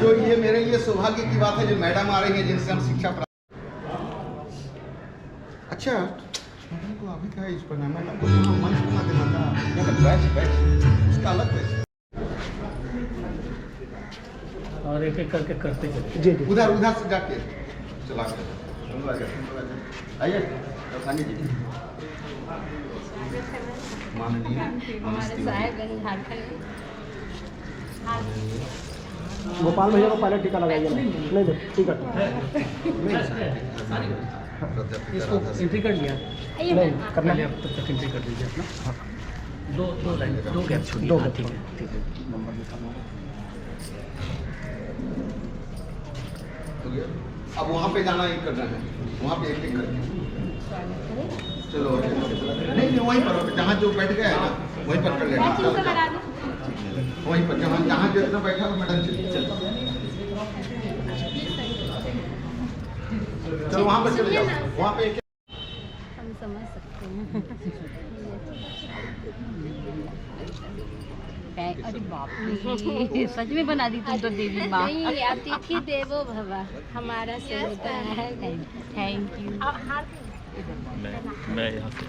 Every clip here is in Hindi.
जो ये मेरे लिए सौभाग्य की बात है जो मैडम आ रही है जिनसे हम शिक्षा प्राप्त। अच्छा मैडम को अभी क्या इस पर मैडम को यहाँ मंच बना देना था, बैच उसका अलग बैच। और एक एक करके करते चले जी उधर से जाके चला कर आइए सानी जी। माननीय साहेबगंज झारखंड गोपाल भैया को पहले टीका लगाइए। नहीं दे टीका इसको एंट्री कर लिया नहीं करना पहले, अब तब तक एंट्री कर दीजिए अपना। दो लाइन दो गैप छोड़िए। दो हाँ, गैप ठीक है ठीक है। नंबर लिखाना है। अब वहाँ पे जाना ही करना है, वहाँ पे एक करके चलो नहीं वहीं पर जहाँ जो बैठ गया है ना वहीं पर कर लेना। वहीं पर जहाँ जितना बैठा हो मैडम चलो चलो वहाँ पर चले जाओ, वहाँ पे हम समझ सकते हैं। अरे बाप रे, सच में बना दी तुम तो देवी माँ। नहीं, अतिथि देवो भव हमारा से होता है। Thank you. मैं यहाँ से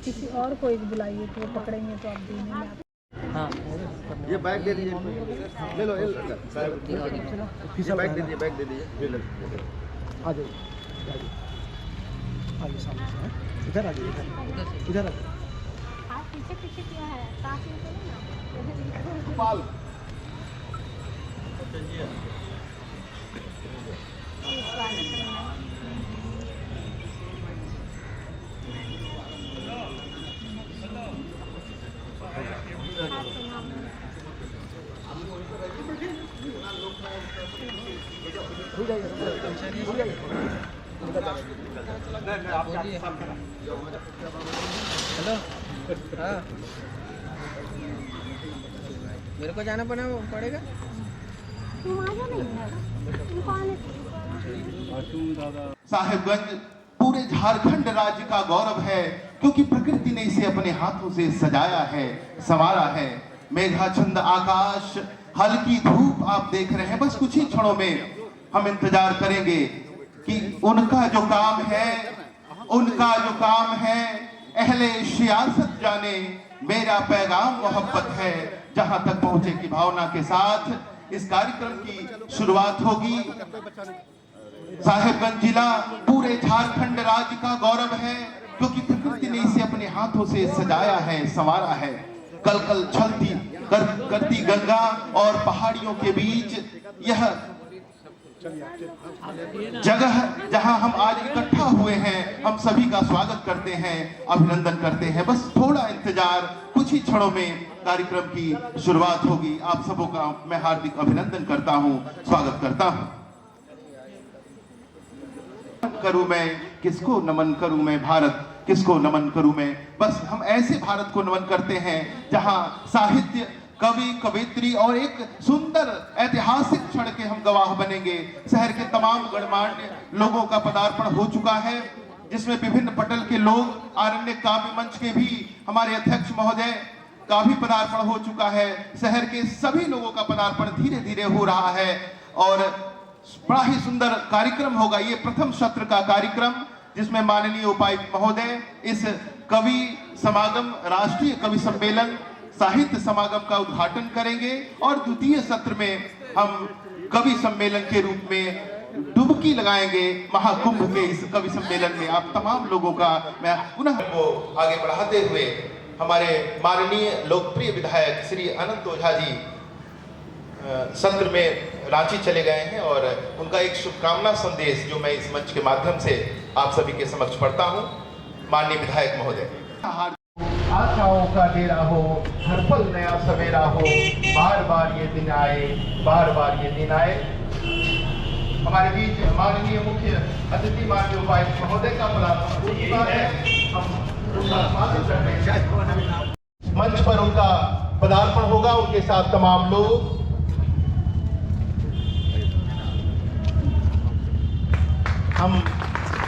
किसी और को एक बुलाइए तो वो पकड़ेंगे तो आप देने में आप। हाँ ये बैग दे दीजिए, ले लो ये बैग दे दीजिए, बैग दे दीजिए। आ जाइए आइए सामने से हैं। इधर आ जाइए इधर आ जाइए। आप पीछे पीछे क्या है? साथ में चलो ना। गोपाल हेलो हाँ मेरे को जाना पड़ेगा। साहेबगंज पूरे झारखंड राज्य का गौरव है क्योंकि प्रकृति ने इसे अपने हाथों से सजाया है, संवारा है। मेघाच्छन्न आकाश, हल्की धूप आप देख रहे हैं। बस कुछ ही क्षणों में हम इंतजार करेंगे कि उनका जो काम है अहले सियासत जाने मेरा पैगाम मोहब्बत है। जहां तक पहुंचे की भावना के साथ इस कार्यक्रम की शुरुआत होगी। साहेबगंज जिला पूरे झारखंड राज्य का गौरव है क्योंकि प्रकृति ने इसे अपने हाथों से सजाया है, संवारा है। कल कल छलती करती गंगा और पहाड़ियों के बीच यह जगह जहां हम आज इकट्ठा हुए हैं, हम सभी का स्वागत करते हैं, अभिनंदन करते हैं। बस थोड़ा इंतजार, कुछ ही क्षणों में कार्यक्रम की शुरुआत होगी। आप सबों का मैं हार्दिक अभिनंदन करता हूं, स्वागत करता हूं। करूं मैं किसको नमन करूं मैं, भारत किसको नमन करूं मैं। बस हम ऐसे भारत को नमन करते हैं जहां साहित्य, कवि, कवियत्री और एक सुंदर ऐतिहासिक क्षण के हम गवाह बनेंगे। शहर के तमाम गणमान्य लोगों का पदार्पण हो चुका है, जिसमें विभिन्न पटल के लोग, आरण्य काव्य मंच के भी हमारे अध्यक्ष महोदय का भी पदार्पण हो चुका है। शहर के सभी लोगों का पदार्पण धीरे धीरे हो रहा है और बड़ा ही सुंदर कार्यक्रम होगा। ये प्रथम सत्र का कार्यक्रम जिसमें माननीय उपायुक्त महोदय इस कवि समागम, राष्ट्रीय कवि सम्मेलन, साहित्य समागम का उद्घाटन करेंगे और द्वितीय सत्र में हम कवि सम्मेलन के रूप में डुबकी लगाएंगे महाकुंभ के इस कवि सम्मेलन में। आप तमाम लोगों का मैं पुनः को आगे बढ़ाते हुए हमारे माननीय लोकप्रिय विधायक श्री अनंत ओझा जी सत्र में रांची चले गए हैं और उनका एक शुभकामना संदेश जो मैं इस मंच के माध्यम से आप सभी के समक्ष पढ़ता हूं। माननीय विधायक महोदय, आशाओं का डेरा हो, हर पल नया सवेरा हो, बार बार ये दिन आए, बार बार ये दिन आए। हमारे बीच माननीय मुख्य अतिथि माननीय उपायुक्त महोदय का पदार्पण है। हम मंच पर उनका पदार्पण होगा, उनके साथ तमाम लोग। हम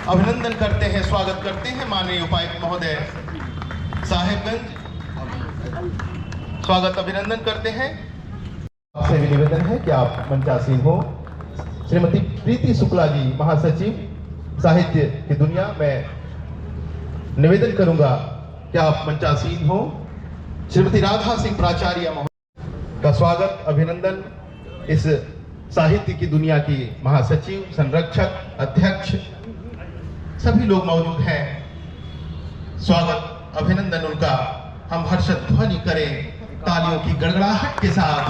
अभिनंदन करते हैं, स्वागत करते हैं माननीय उपायुक्त महोदय। साहेबगंज स्वागत अभिनंदन करते हैं। आपसे भी निवेदन है कि आप मंचासीन हो। श्रीमती प्रीति शुक्ला जी, महासचिव साहित्य की दुनिया, मैं निवेदन करूंगा कि आप मंचासीन हो। श्रीमती राधा सिंह प्राचार्य महोदय का स्वागत अभिनंदन। इस साहित्य की दुनिया की महासचिव, संरक्षक, अध्यक्ष सभी लोग मौजूद हैं। स्वागत अभिनंदन उनका हम हर्षद ध्वनि करें तालियों की गड़गड़ाहट के साथ।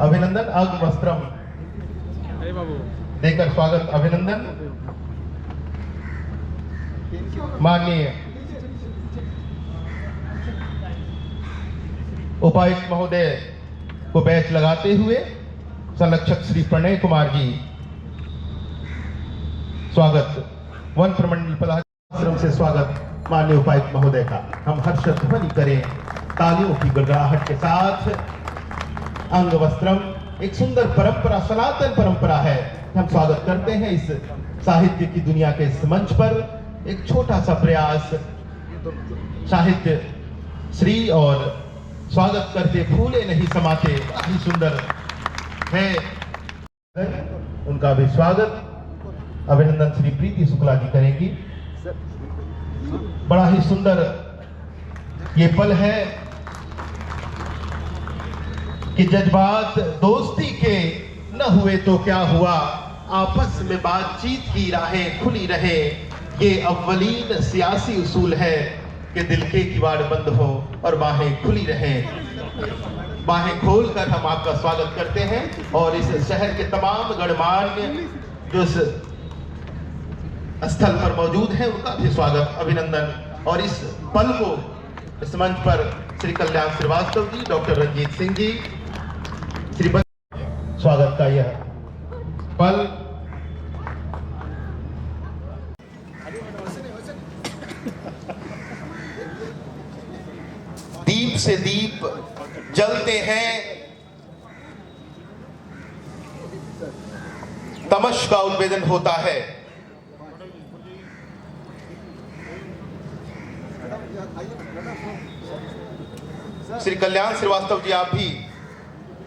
अभिनंदन अंग वस्त्रम देकर स्वागत अभिनंदन। माननीय उपायुक्त महोदय को बैच लगाते हुए संरक्षक श्री प्रणय कुमार जी स्वागत। वन प्रमंडल पदाधिकारी से स्वागत माननीय उपायुक्त महोदय का हम हर्षद ध्वनि करें तालियों की गड़गड़ाहट के साथ। अंग वस्त्रम एक सुंदर परंपरा, सनातन परंपरा है। हम स्वागत करते हैं इस साहित्य की दुनिया के इस मंच पर। एक छोटा सा प्रयास साहित्य श्री और स्वागत करते फूले नहीं समाते, काफी सुंदर है। उनका भी स्वागत अभिनंदन श्री प्रीति शुक्ला जी करेंगी। बड़ा ही सुंदर ये पल है कि जज्बात दोस्ती के न हुए तो क्या हुआ, आपस में बातचीत की राहें खुली रहे। ये अव्वलीन सियासी उसूल है कि दिल के किवाड़ बंद हो और बाहें खुली रहें। बाहें खोलकर हम आपका स्वागत करते हैं और इस शहर के तमाम गणमान्य जो इस स्थल पर मौजूद हैं उनका भी स्वागत अभिनंदन। और इस पल को इस मंच पर श्री कल्याण श्रीवास्तव जी, डॉक्टर रंजीत सिंह जी, श्री स्वागत का यह पल। दीप से दीप जलते हैं, तमश का उन्वेदन होता है। श्री कल्याण श्रीवास्तव जी, आप भी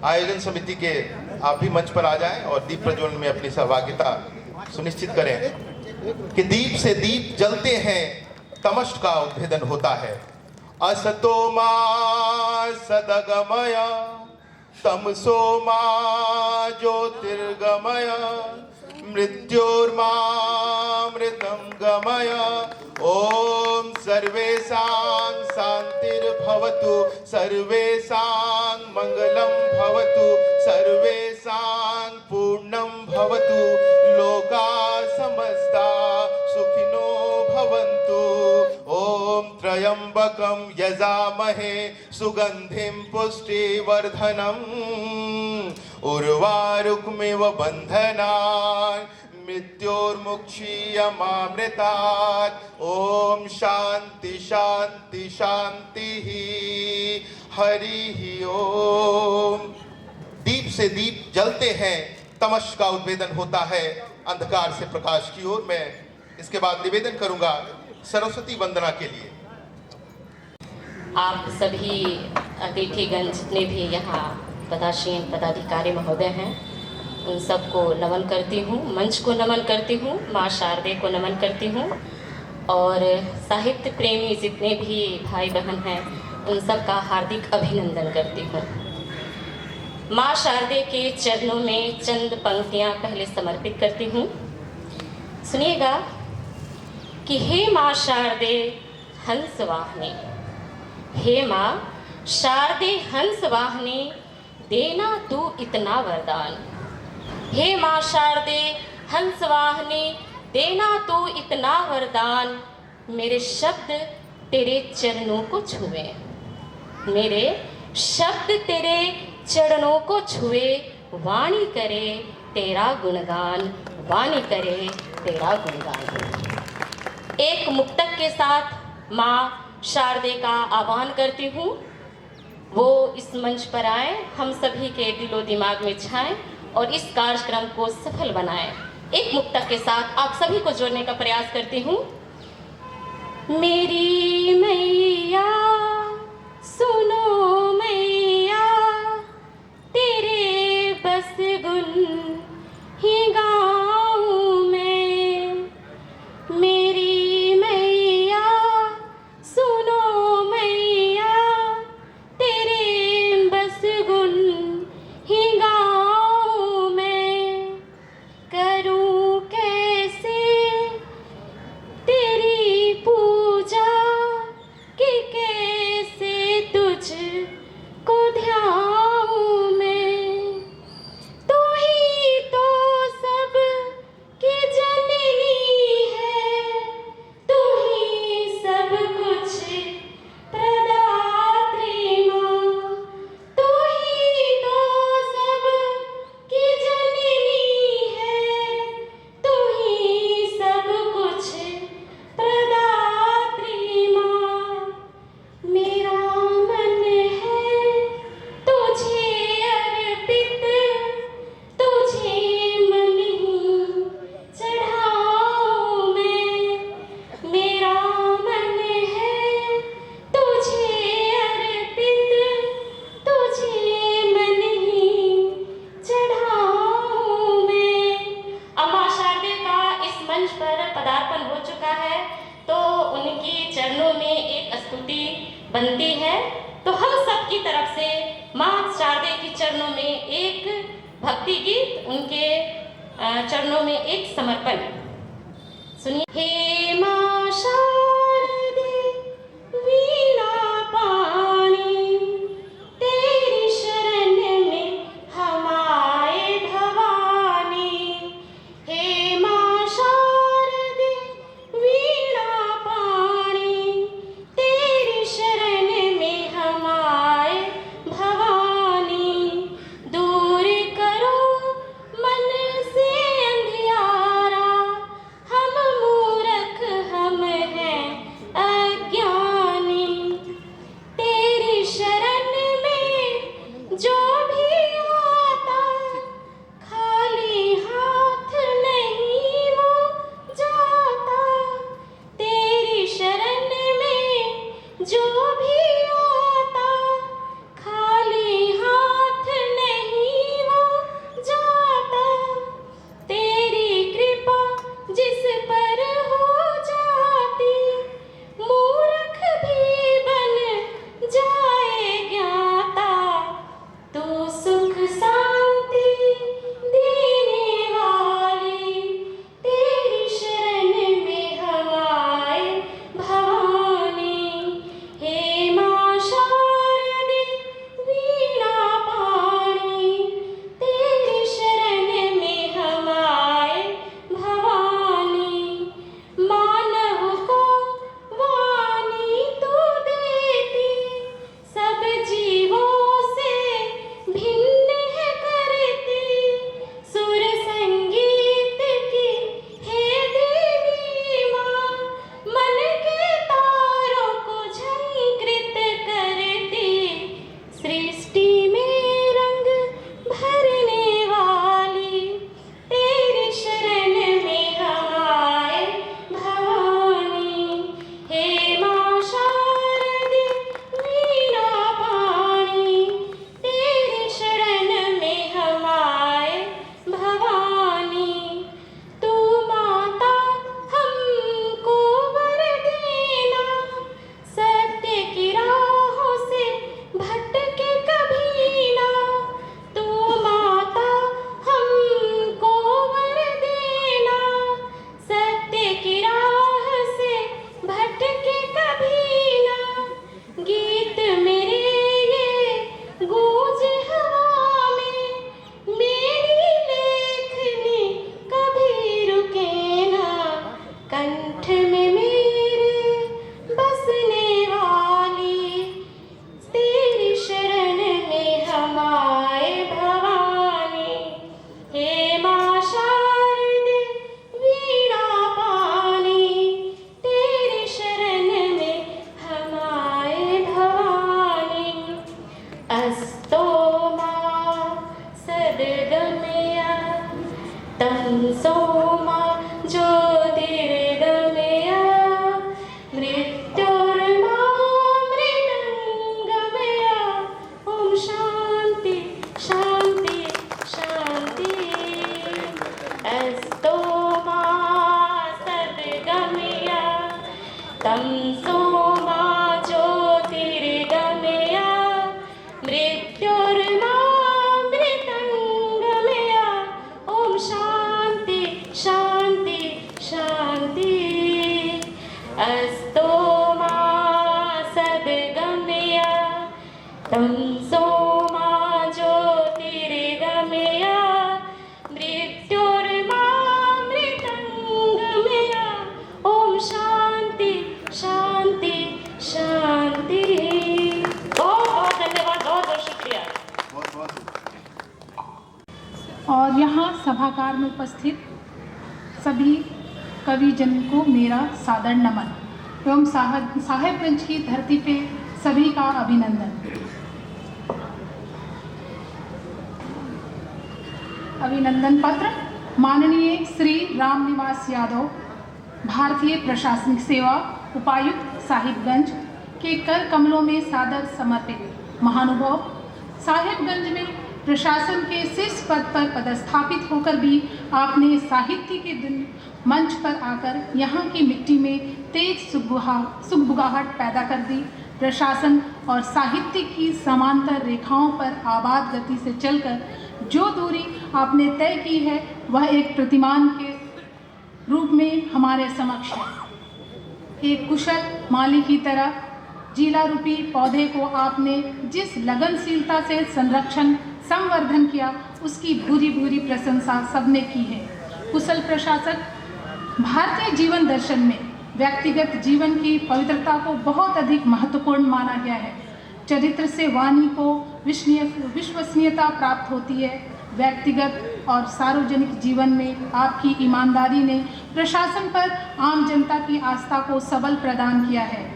आयोजन समिति के आप भी मंच पर आ जाएं और दीप प्रज्वलन में अपनी सहभागिता सुनिश्चित करें कि दीप से दीप जलते हैं, तमश का उद्भेदन होता है। असतो मा सदगमय तमसो मा ज्योतिर्गमय मृत्योर्मामृतं गमय। ओम सर्वेषां शांतिर्भवतु, सर्वेषां मंगलं भवतु, सर्वेषां पूर्णं भवतु, लोका समस्ता सुखिनो भवन्तु। ओम त्र्यंबकं यजामहे सुगंधिं पुष्टिवर्धनम्, उर्वारुकमिव बन्धनान् मृत्योर्मुक्षीयमामृतात्। ओम शांति शांति शांति हरि ओम। दीप से दीप जलते हैं, तमश का उद्भेदन होता है अंधकार से प्रकाश की ओर। मैं इसके बाद निवेदन करूंगा सरस्वती वंदना के लिए। आप सभी अतिथिगण जितने भी यहाँ पदासीन पदाधिकारी महोदय हैं, उन सबको नमन करती हूँ, मंच को नमन करती हूँ, माँ शारदे को नमन करती हूँ और साहित्य प्रेमी जितने भी भाई बहन हैं उन सब का हार्दिक अभिनंदन करती हूँ। माँ शारदे के चरणों में चंद पंक्तियाँ पहले समर्पित करती हूँ। सुनिएगा कि हे माँ शारदे हंस वाहनी, हे माँ शारदे हंस वाहनी, देना तू इतना वरदान। हे माँ शारदे हंस वाहनी, देना तू इतना वरदान। मेरे शब्द तेरे चरणों को छुए, मेरे शब्द तेरे चरणों को छुए। वाणी करे तेरा गुणगान, वाणी करे तेरा गुणगान। एक मुक्तक के साथ माँ शारदे का आह्वान करती हूँ, वो इस मंच पर आए, हम सभी के दिलो दिमाग में छाएं और इस कार्यक्रम को सफल बनाएं। एक मुक्तक के साथ आप सभी को जोड़ने का प्रयास करती हूँ। मेरी मैया बनती है, तो हम सब की तरफ से माँ शारदे के चरणों में एक भक्ति गीत, उनके चरणों में एक समर्पण सुनिए। हे माँ शारदे वीणा पाणी, तेरी शरण में हम आए भवानी। हे माँ शारदे वीणा पाणी, तेरी शरण में हम आए भवानी। दूर करो मन से अंधियारा, हम मूर्ख हम हैं अज्ञानी। तेरी शरण में जो भी आता, खाली हाथ नहीं वो जाता। तेरी शरण में जो भी आता, खाली हाथ नहीं वो जाता। तेरी कृपा जिस पर हो जाती, मूर्ख भी बन जाए ज्ञाता। तू सुख शांति देने वाली, तेरी शरण में हम आए भवानी। हे माँ शारदे वीणा पाणी, तेरी शरण में हम आए भवानी। मानव को वाणी तू देती, सब जीवों से भिन्न है करती। सुर संगीत की हे देवी माँ, मन के तारों को झंकृत करती। सृष्टि में रंग भरने वाली, तेरी शरण में हम आए भवानी। हे माँ शारदे वीणा पाणी, तेरी शरण में हम आए भवानी। तू माता हमको वर देना, सत्य की राहों से भटके कभी ना। तू माता हमको वर देना, सत्य की राह से भटके कभी ना। गीत मेरे ये गूंज हवा में, मेरी लेखनी कभी रुके ना। कंठ में मेरे बसने वाली, तेरी शरण में हम आए भवानी। हे माँ शारदे वीणा पाणी, तेरी शरण में हम आए भवानी। अस्तो माँ सद्गमया, तमसो माँ ज्योतिर्गमया, मृत्युर्मामृतंगमया। ओम शांति शांति शांति। अस्तो माँ सद्गमया, तमसो माँ ज्योतिर्गमया, मृत्युर्मामृतंगमया। ओम शांति शांति शांति। अस्तो माँ सद्गमया, तमसो माँ ज्योतिर्गमया, मृत्युर्मामृतंगमया। ओम शांति शांति शांति। बहुत बहुत धन्यवाद, बहुत बहुत शुक्रिया। बहुत बहुत और यहाँ सभागार में उपस्थित सभी कविजन को मेरा सादर नमन एवं साहेबगंज की धरती पे सभी का अभिनंदन। अभिनंदन पत्र माननीय श्री रामनिवास यादव, भारतीय प्रशासनिक सेवा उपायुक्त साहिबगंज के कर कमलों में सादर समर्पित। महानुभाव, साहिबगंज में प्रशासन के शीर्ष पद पर पदस्थापित होकर भी आपने साहित्य के दिन मंच पर आकर यहाँ की मिट्टी में तेज सुगबुगाहट पैदा कर दी। प्रशासन और साहित्य की समांतर रेखाओं पर आबाद गति से चलकर जो दूरी आपने तय की है वह एक प्रतिमान के रूप में हमारे समक्ष है। एक कुशल माली की तरह जीला रूपी पौधे को आपने जिस लगनशीलता से संरक्षण संवर्धन किया उसकी भूरी भूरी प्रशंसा सबने की है। कुशल प्रशासक भारतीय जीवन दर्शन में व्यक्तिगत जीवन की पवित्रता को बहुत अधिक महत्वपूर्ण माना गया है। चरित्र से वाणी को विश्वसनीयता प्राप्त होती है। व्यक्तिगत और सार्वजनिक जीवन में आपकी ईमानदारी ने प्रशासन पर आम जनता की आस्था को सबल प्रदान किया है।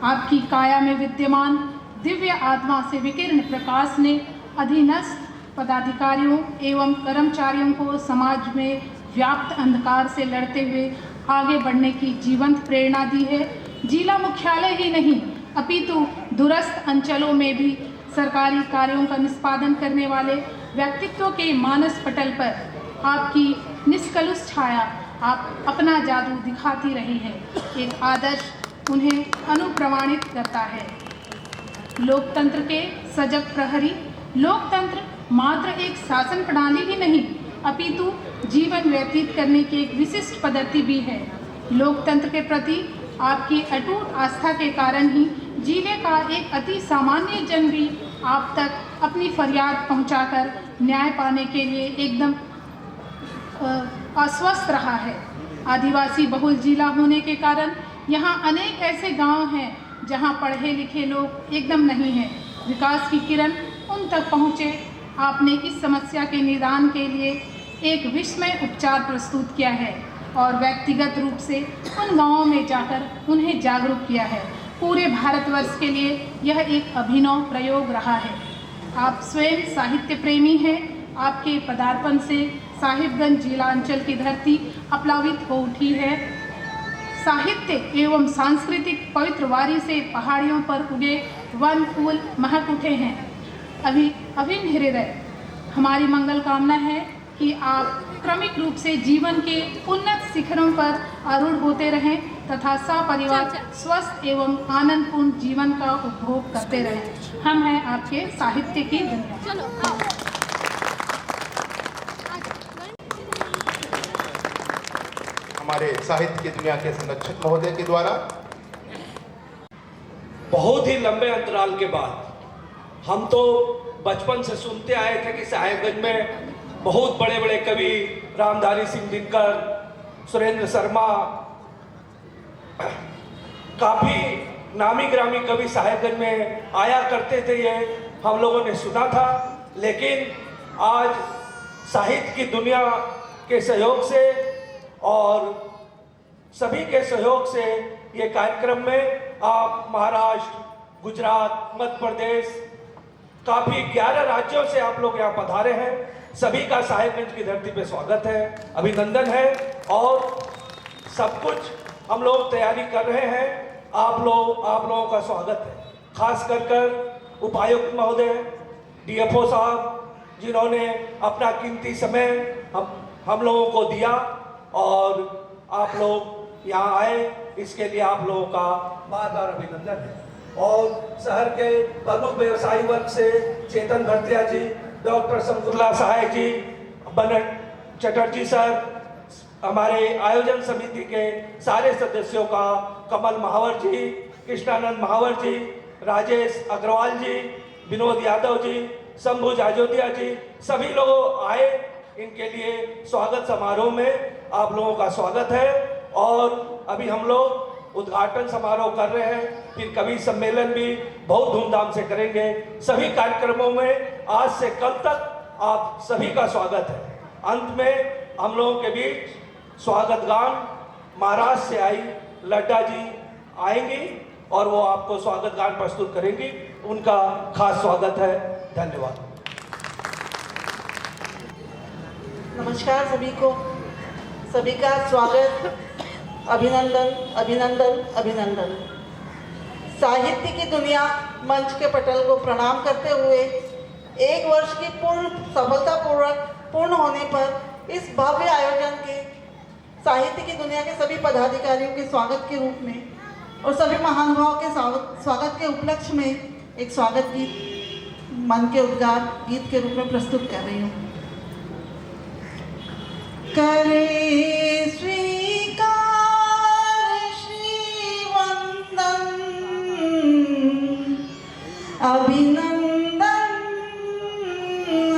आपकी काया में विद्यमान दिव्य आत्मा से विकीर्ण प्रकाश ने अधीनस्थ पदाधिकारियों एवं कर्मचारियों को समाज में व्याप्त अंधकार से लड़ते हुए आगे बढ़ने की जीवंत प्रेरणा दी है। जिला मुख्यालय ही नहीं अपितु दूरस्थ अंचलों में भी सरकारी कार्यों का निष्पादन करने वाले व्यक्तित्व के मानस पटल पर आपकी निष्कलुष छाया आप अपना जादू दिखाती रही है। एक आदर्श उन्हें अनुप्रमाणित करता है। लोकतंत्र के सजग प्रहरी, लोकतंत्र मात्र एक शासन प्रणाली ही नहीं अपितु जीवन व्यतीत करने की एक विशिष्ट पद्धति भी है। लोकतंत्र के प्रति आपकी अटूट आस्था के कारण ही जिले का एक अति सामान्य जन भी आप तक अपनी फरियाद पहुंचाकर न्याय पाने के लिए एकदम अस्वस्थ रहा है। आदिवासी बहुल जिला होने के कारण यहाँ अनेक ऐसे गांव हैं जहाँ पढ़े लिखे लोग एकदम नहीं हैं। विकास की किरण उन तक पहुँचे। आपने इस समस्या के निदान के लिए एक विस्मय उपचार प्रस्तुत किया है और व्यक्तिगत रूप से उन गांवों में जाकर उन्हें जागरूक किया है। पूरे भारतवर्ष के लिए यह एक अभिनव प्रयोग रहा है। आप स्वयं साहित्य प्रेमी हैं। आपके पदार्पण से साहिबगंज जिला अंचल की धरती अप्लावित हो उठी है। साहित्य एवं सांस्कृतिक पवित्र वारी से पहाड़ियों पर उगे वन फूल महक उठे हैं। अभिन्न हृदय हमारी मंगल कामना है कि आप क्रमिक रूप से जीवन के उन्नत शिखरों पर आरूढ़ होते रहें तथा सपरिवार स्वस्थ एवं आनंदपूर्ण जीवन का उपभोग करते रहें। हम हैं आपके साहित्य की दुनिया। हमारे साहित्य की दुनिया के संरक्षक महोदय के द्वारा बहुत ही लंबे अंतराल के बाद हम तो बचपन से सुनते आए थे कि साहेबगंज में बहुत बड़े बड़े कवि रामधारी सिंह दिनकर, सुरेंद्र शर्मा, काफ़ी नामी ग्रामी कवि साहेबगंज में आया करते थे। ये हम लोगों ने सुना था, लेकिन आज साहित्य की दुनिया के सहयोग से और सभी के सहयोग से ये कार्यक्रम में आप महाराष्ट्र, गुजरात, मध्य प्रदेश, काफ़ी 11 राज्यों से आप लोग यहाँ पधारे हैं। सभी का साहेबगंज की धरती पे स्वागत है, अभिनंदन है और सब कुछ हम लोग तैयारी कर रहे हैं। आप लोगों का स्वागत है। खास कर उपायुक्त महोदय, डीएफओ साहब जिन्होंने अपना कीमती समय हम लोगों को दिया और आप लोग यहाँ आए, इसके लिए आप लोगों का बार बार अभिनंदन है। और शहर के प्रमुख व्यवसायी वर्ग से चेतन भरतिया जी, डॉक्टर शंकुरला सहाय जी, बनट चटर्जी सर, हमारे आयोजन समिति के सारे सदस्यों का, कमल महावर जी, कृष्णानंद महावर जी, राजेश अग्रवाल जी, विनोद यादव जी, शंभू जाजोदिया जी, सभी लोग आए। इनके लिए स्वागत समारोह में आप लोगों का स्वागत है। और अभी हम लोग उद्घाटन समारोह कर रहे हैं, फिर कवि सम्मेलन भी बहुत धूमधाम से करेंगे। सभी कार्यक्रमों में आज से कल तक आप सभी का स्वागत है। अंत में हम लोगों के बीच स्वागत गान महाराष्ट्र से आई लड्डा जी आएंगी और वो आपको स्वागत गान प्रस्तुत करेंगी। उनका खास स्वागत है। धन्यवाद। नमस्कार सभी को, सभी का स्वागत, अभिनंदन अभिनंदन अभिनंदन। साहित्य की दुनिया मंच के पटल को प्रणाम करते हुए 1 वर्ष की सफलतापूर्वक पूर्ण होने पर इस भव्य आयोजन के साहित्य की दुनिया के सभी पदाधिकारियों के स्वागत के रूप में और सभी महानुभावों के स्वागत के उपलक्ष्य में एक स्वागत गीत मन के उद्गार गीत के रूप में प्रस्तुत कर रही हूँ। करे स्वीकार श्री वंदन अभिनंदन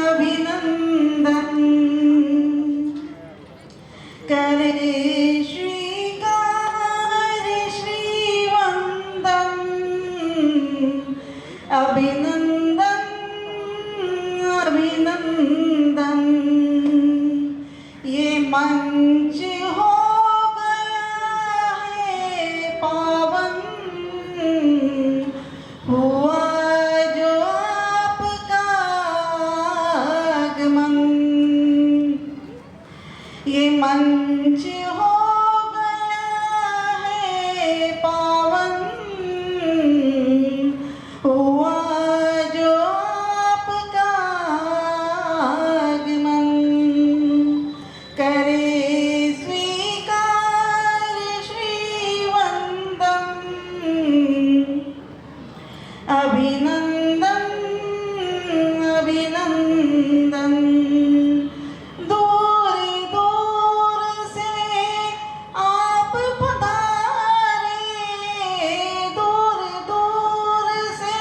अभिनंदन करे स्वीकार श्री वंदन अभिनंदन अभिनंदन ये मंच हो गया है पावन हुआ जो आपका आगमन ये मंच हो गया है पावन हुआ जो आपका आगमन करे स्वीकार श्री वंदन अभिनंदन अभिनंदन दूर दूर से आप पधारे दूर दूर से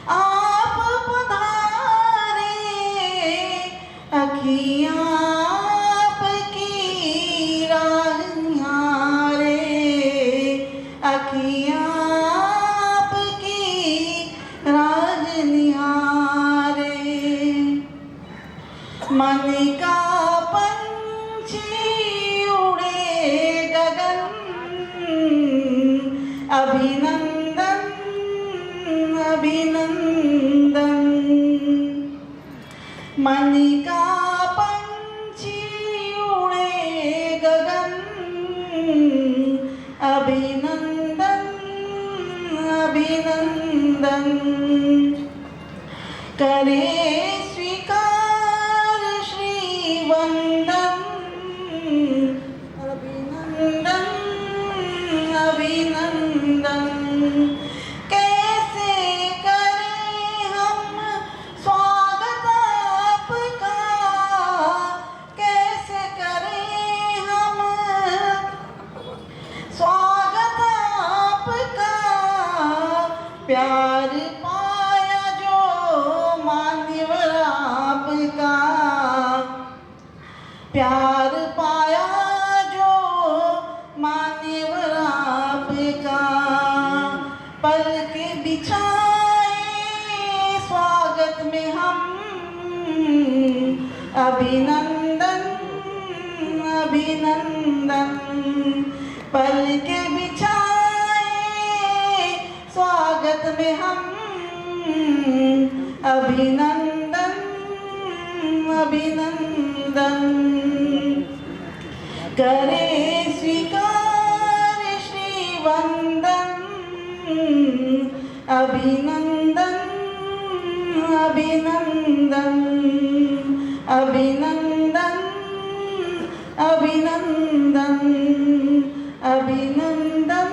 आप पधारे अखियाँ आपकी राह निहारे अखियाँ आपकी राह निहारे मन का पंछी उड़े गगन अभिनंदन अभिनंदन मन का पंछी उड़े गगन अभिनंदन अभिनंदन करे स्वीकार श्री वंदन अभिनंदन अभिनंदन कैसे करें हम स्वागत आपका कैसे करें हम स्वागत आपका प्यार पाया जो मान्यवर आपका प्यार पाया जो मान्यवर आपका पल के बिछाए स्वागत में हम अभिनंदन अभिनंदन पल के बिछाए स्वागत में हम अभिनंदन अभिनंदन करे स्वीकार श्री वंदन अभिनंदन अभिनंदन अभिनंदन अभिनंदन अभिनंदन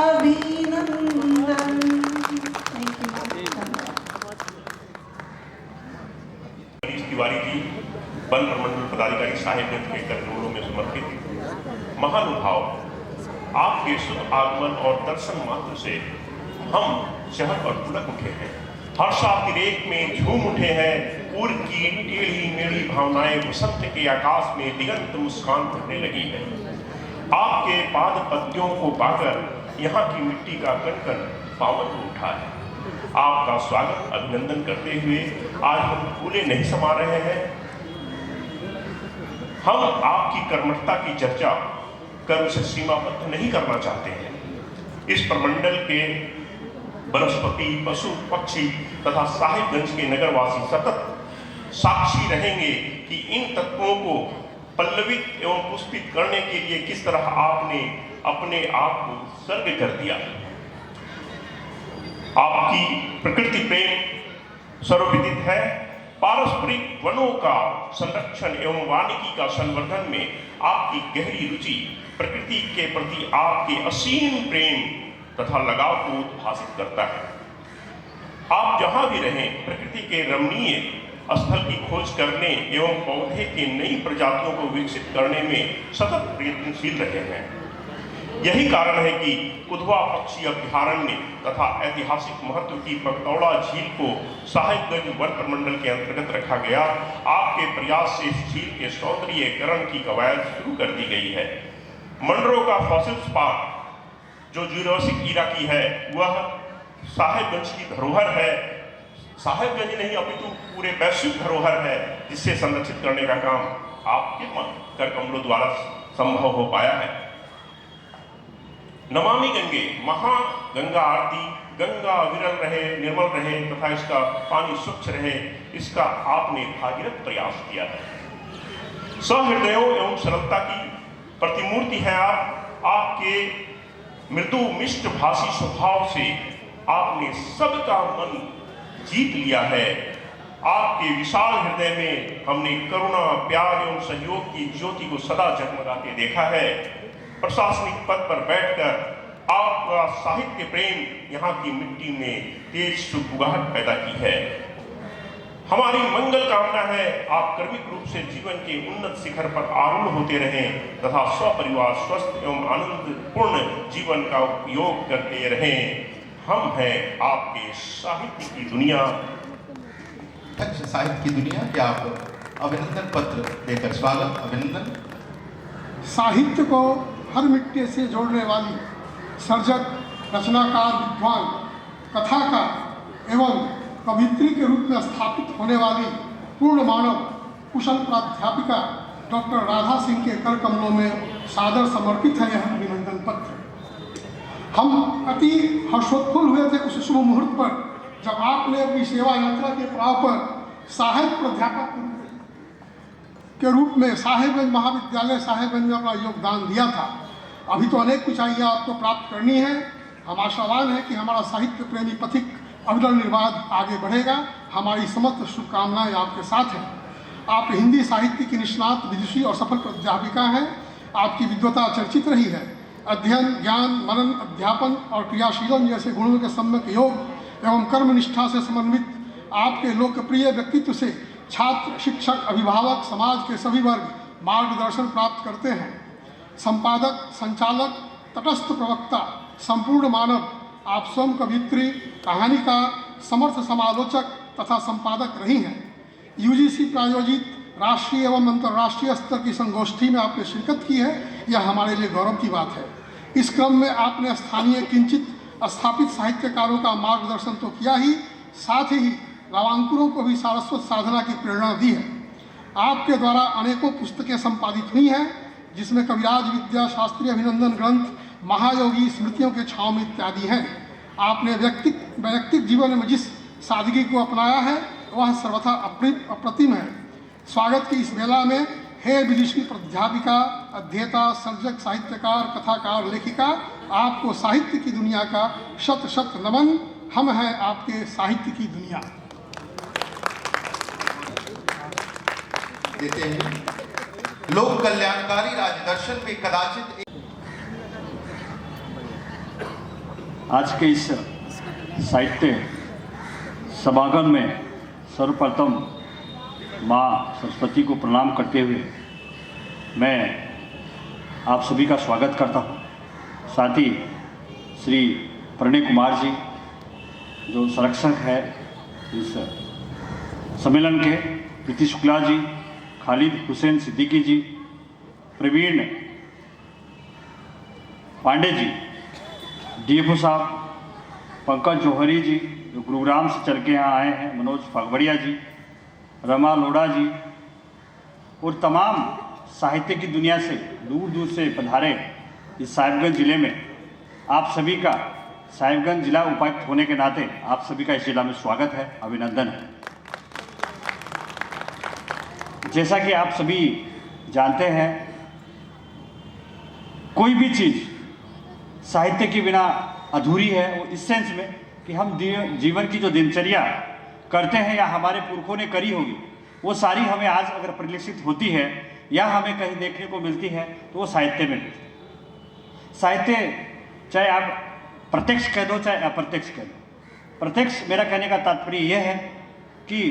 अभिनंदन तिवारी जी वन प्रमंडल पदाधिकारी साहिबगंज के कमलों में समर्पित महानुभाव आपके शुभ आगमन और दर्शन मात्र से हम शहर पर पुलक उठे हैं, हर्षातिरेक में झूम उठे हैं। उर की टेढ़ी मेढ़ी भावनाएं वसंत के आकाश में दिगंत मुस्कान भरने लगी है। आपके पाद पद्यों को पाकर यहाँ की मिट्टी का कण कण पावन हो उठा है। आपका स्वागत अभिनंदन करते हुए आज हम फूले नहीं समा रहे हैं। हम आपकी कर्मठता की चर्चा कर उसे सीमाबद्ध नहीं करना चाहते हैं। इस प्रमंडल के वनस्पति, पशु, पक्षी तथा साहिबगंज के नगरवासी सतत साक्षी रहेंगे कि इन तत्वों को पल्लवित एवं पुष्पित करने के लिए किस तरह आपने अपने आप को सर्ग कर दिया। आपकी प्रकृति प्रेम सर्वविदित है। पारस्परिक वनों का संरक्षण एवं वानिकी का संवर्धन में आपकी गहरी रुचि प्रकृति के प्रति आपके असीम प्रेम तथा लगाव को उद्भासित करता है। आप जहां भी रहें प्रकृति के रमणीय स्थल की खोज करने एवं पौधे की नई प्रजातियों को विकसित करने में सतत प्रयत्नशील रहे हैं। यही कारण है कि कुधवा पक्षी अभ्यारण्य तथा ऐतिहासिक महत्व की पगतौड़ा झील को साहिबगंज वन प्रमंडल के अंतर्गत रखा गया। आपके प्रयास से इस झील के सौंदर्यीकरण की कवायद शुरू कर दी गई है। मंडरो का फॉसिल्स पार्क जो जुरासिक ईरा की है वह साहिबगंज की धरोहर है। साहिबगंज नहीं अपितु पूरे वैश्विक धरोहर है, जिससे संरक्षित करने का काम आपके कर कमलों द्वारा संभव हो पाया है। नमामि गंगे महागंगा आरती, गंगा अविरल रहे, निर्मल रहे तथा इसका पानी स्वच्छ रहे, इसका आपने भागीरथ प्रयास किया है। सहृदयों एवं सरलता की प्रतिमूर्ति है आप। आपके मृदु मिष्ट भाषी स्वभाव से आपने सबका मन जीत लिया है। आपके विशाल हृदय में हमने करुणा, प्यार एवं सहयोग की ज्योति को सदा जगमगाते देखा है। प्रशासनिक पद पर बैठकर आपका साहित्य प्रेम यहाँ की मिट्टी में तेज सुगबुगाहट पैदा की है। हमारी मंगल कामना है आप कर्मिक रूप से जीवन के उन्नत शिखर पर आरूढ़ होते रहें तथा स्वपरिवार स्वस्थ एवं आनंदपूर्ण जीवन का उपयोग करते रहें। हम हैं आपके साहित्य की दुनिया। अच्छा, साहित्य की दुनिया के आप अभिनंदन पत्र देकर स्वागत। अभिनंदन। साहित्य को हर मिट्टी से जोड़ने वाली सर्जक, रचनाकार, विद्वान, कथाकार एवं कवित्री के रूप में स्थापित होने वाली पूर्ण मानव कुशल प्राध्यापिका डॉक्टर राधा सिंह के कर कमलों में सादर समर्पित है यह अभिनंदन पत्र। हम अति हर्षोत्फुल्ल हुए थे उस शुभ मुहूर्त पर जब आपने अपनी सेवा यात्रा के पड़ाव पर सहायक प्राध्यापक के रूप में साहिबगंज महाविद्यालय साहिबगंज में अपना योगदान दिया था। अभी तो अनेक ऊंचाइयां आपको प्राप्त करनी है। हम आशावान हैं कि हमारा साहित्य प्रेमी पथिक अविरल निर्बाध आगे बढ़ेगा। हमारी समस्त शुभकामनाएं आपके साथ हैं। आप हिंदी साहित्य की निष्णात, विदुषी और सफल प्राध्यापिका हैं। आपकी विद्वता चर्चित रही है। अध्ययन, ज्ञान, मनन, अध्यापन और क्रियाशीलन जैसे गुणों के सम्यक योग एवं कर्मनिष्ठा से समन्वित आपके लोकप्रिय व्यक्तित्व से छात्र, शिक्षक, अभिभावक, समाज के सभी वर्ग मार्गदर्शन प्राप्त करते हैं। संपादक, संचालक, तटस्थ प्रवक्ता, संपूर्ण मानव, आप स्वयं कवित्री, कहानीकार, समर्थ समालोचक तथा संपादक रही हैं। यूजीसी प्रायोजित राष्ट्रीय एवं अंतर्राष्ट्रीय स्तर की संगोष्ठी में आपने शिरकत की है, यह हमारे लिए गौरव की बात है। इस क्रम में आपने स्थानीय किंचित स्थापित साहित्यकारों का मार्गदर्शन तो किया ही, साथ ही नवांकुरों को भी सारस्वत साधना की प्रेरणा दी है। आपके द्वारा अनेकों पुस्तकें संपादित हुई हैं, जिसमें कविराज विद्या, शास्त्रीय अभिनंदन ग्रंथ, महायोगी, स्मृतियों के छाँव में इत्यादि हैं। आपने वैयक्तिक जीवन में जिस सादगी को अपनाया है वह सर्वथा अप्रतिम है। स्वागत की इस मेला में हे विदुषी, प्राध्यापिका, अध्येता, सर्जक, साहित्यकार, कथाकार, लेखिका, आपको साहित्य की दुनिया का शत शत नमन। हम हैं आपके साहित्य की दुनिया। देते हैं लोक कल्याणकारी राजदर्शन में कदाचित आज के इस साहित्य समागम में सर्वप्रथम माँ सरस्वती को प्रणाम करते हुए मैं आप सभी का स्वागत करता हूँ। साथ ही श्री प्रणय कुमार जी जो संरक्षक है इस सम्मेलन के, प्रीति शुक्ला जी, खालिद हुसैन सिद्दीकी जी, प्रवीण पांडे जी, डीएफओ साहब, पंकज जौहरी जी जो गुरुग्राम से चल के यहाँ आए हैं, मनोज फागवड़िया जी, रमा लोढ़ा जी और तमाम साहित्य की दुनिया से दूर दूर से पधारे इस साहिबगंज ज़िले में आप सभी का साहिबगंज जिला उपायुक्त होने के नाते आप सभी का इस जिला में स्वागत है, अभिनंदन है। जैसा कि आप सभी जानते हैं, कोई भी चीज़ साहित्य के बिना अधूरी है। वो इस सेंस में कि हम जीवन की जो दिनचर्या करते हैं या हमारे पुरखों ने करी होगी, वो सारी हमें आज अगर परिलक्षित होती है या हमें कहीं देखने को मिलती है तो वो साहित्य में मिलती है। साहित्य चाहे आप प्रत्यक्ष कह दो चाहे अप्रत्यक्ष कह दो। प्रत्यक्ष मेरा कहने का तात्पर्य यह है कि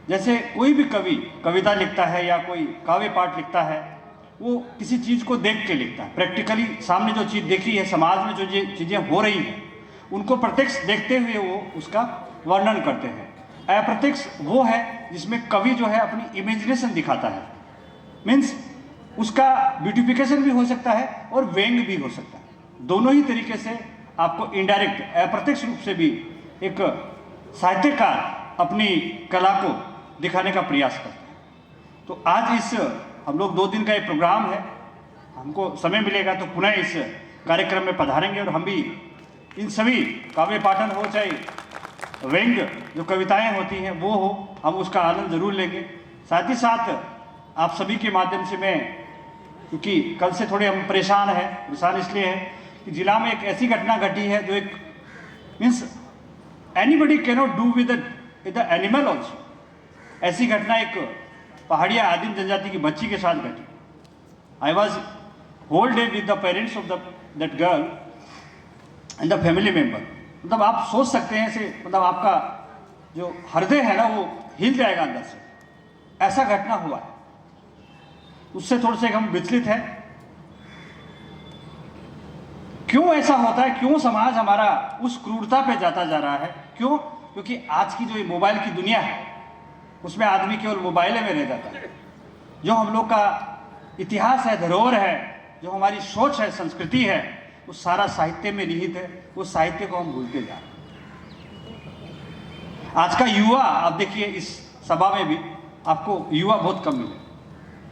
जैसे कोई भी कवि कविता लिखता है या कोई काव्य पाठ लिखता है, वो किसी चीज़ को देख के लिखता है, प्रैक्टिकली सामने जो चीज़ देखी है, समाज में जो चीज़ें हो रही हैं उनको प्रत्यक्ष देखते हुए वो उसका वर्णन करते हैं। अप्रत्यक्ष वो है जिसमें कवि जो है अपनी इमेजिनेशन दिखाता है, मीन्स उसका ब्यूटिफिकेशन भी हो सकता है और व्यंग भी हो सकता है। दोनों ही तरीके से आपको इनडायरेक्ट अप्रत्यक्ष रूप से भी एक साहित्यकार अपनी कला को दिखाने का प्रयास करते हैं। तो आज इस हम लोग 2 दिन का एक प्रोग्राम है, हमको समय मिलेगा तो पुनः इस कार्यक्रम में पधारेंगे और हम भी इन सभी काव्य पाठन हो चाहे व्यंग जो कविताएं होती हैं वो हो, हम उसका आनंद जरूर लेंगे। साथ ही साथ आप सभी के माध्यम से मैं, क्योंकि कल से थोड़े हम परेशान इसलिए हैं कि जिला में एक ऐसी घटना घटी है जो एक means anybody cannot do with the animal also. ऐसी घटना एक पहाड़िया आदिम जनजाति की बच्ची के साथ घटी। I was whole day with the parents of that girl and the family member. मतलब आप सोच सकते हैं ऐसे, मतलब आपका जो हृदय है ना वो हिल जाएगा अंदर से, ऐसा घटना हुआ है। उससे थोड़े से हम विचलित हैं। क्यों ऐसा होता है, क्यों समाज हमारा उस क्रूरता पे जाता जा रहा है? क्यों? क्योंकि आज की जो ये मोबाइल की दुनिया है उसमें आदमी केवल मोबाइल में रह जाता है। जो हम लोग का इतिहास है, धरोहर है, जो हमारी सोच है, संस्कृति है, वो सारा साहित्य में निहित है। वो साहित्य को हम भूलते जा रहे हैं। आज का युवा, आप देखिए इस सभा में भी आपको युवा बहुत कम मिले।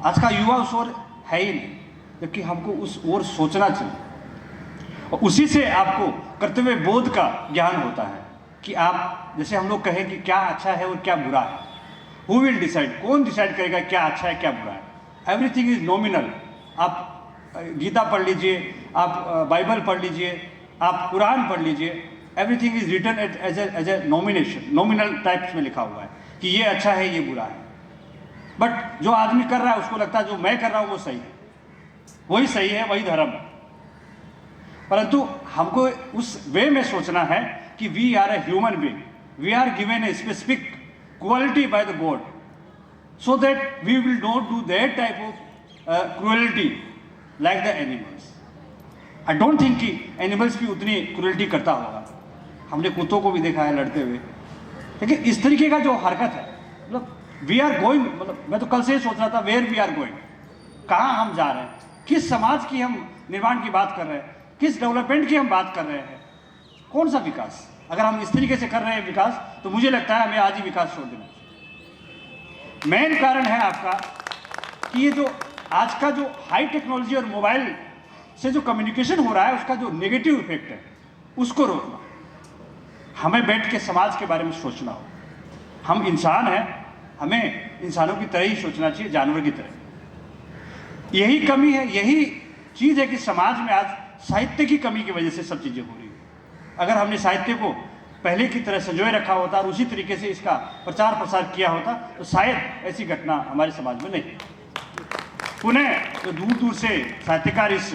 आज का युवा उस ओर है ही नहीं, जबकि हमको उस ओर सोचना चाहिए। और उसी से आपको कर्तव्य बोध का ज्ञान होता है कि आप, जैसे हम लोग कहें कि क्या अच्छा है और क्या बुरा है। Who will decide? कौन डिसाइड करेगा क्या अच्छा है क्या बुरा है? Everything is nominal. आप गीता पढ़ लीजिए, आप बाइबल पढ़ लीजिए, आप कुरान पढ़ लीजिए, everything is written as a nomination, nominal types में लिखा हुआ है कि ये अच्छा है ये बुरा है। बट जो आदमी कर रहा है उसको लगता है जो मैं कर रहा हूँ वो सही है, वही सही है, वही धर्म है। परंतु हमको उस वे में सोचना है कि we are a human being, we are given a specific quality by the god, so that we will not do that type of cruelty like the animals. I don't think कि एनिमल्स भी उतनी क्रुएलिटी करता होगा। हमने कुत्तों को भी देखा है लड़ते हुए, लेकिन इस तरीके का जो हरकत है, मतलब वी आर गोइंग, मतलब मैं तो कल से ही सोच रहा था वेयर वी आर गोइंग, कहाँ हम जा रहे हैं, किस समाज की हम निर्माण की बात कर रहे हैं, किस डेवलपमेंट की हम बात कर रहे हैं, कौन सा विकास? अगर हम इस तरीके से कर रहे हैं विकास, तो मुझे लगता है हमें आज ही विकास छोड़ देना चाहिए। मेन कारण है आपका कि ये जो आज का जो हाई टेक्नोलॉजी और मोबाइल से जो कम्युनिकेशन हो रहा है उसका जो नेगेटिव इफेक्ट है उसको रोकना। हमें बैठ के समाज के बारे में सोचना हो। हम इंसान हैं, हमें इंसानों की तरह ही सोचना चाहिए, जानवर की तरह। यही कमी है, यही चीज़ है कि समाज में आज साहित्य की कमी की वजह से सब चीज़ें हो रही है। अगर हमने साहित्य को पहले की तरह संजोए रखा होता और उसी तरीके से इसका प्रचार प्रसार किया होता तो शायद ऐसी घटना हमारे समाज में नहीं। पुनः जो दूर दूर से साहित्यकार इस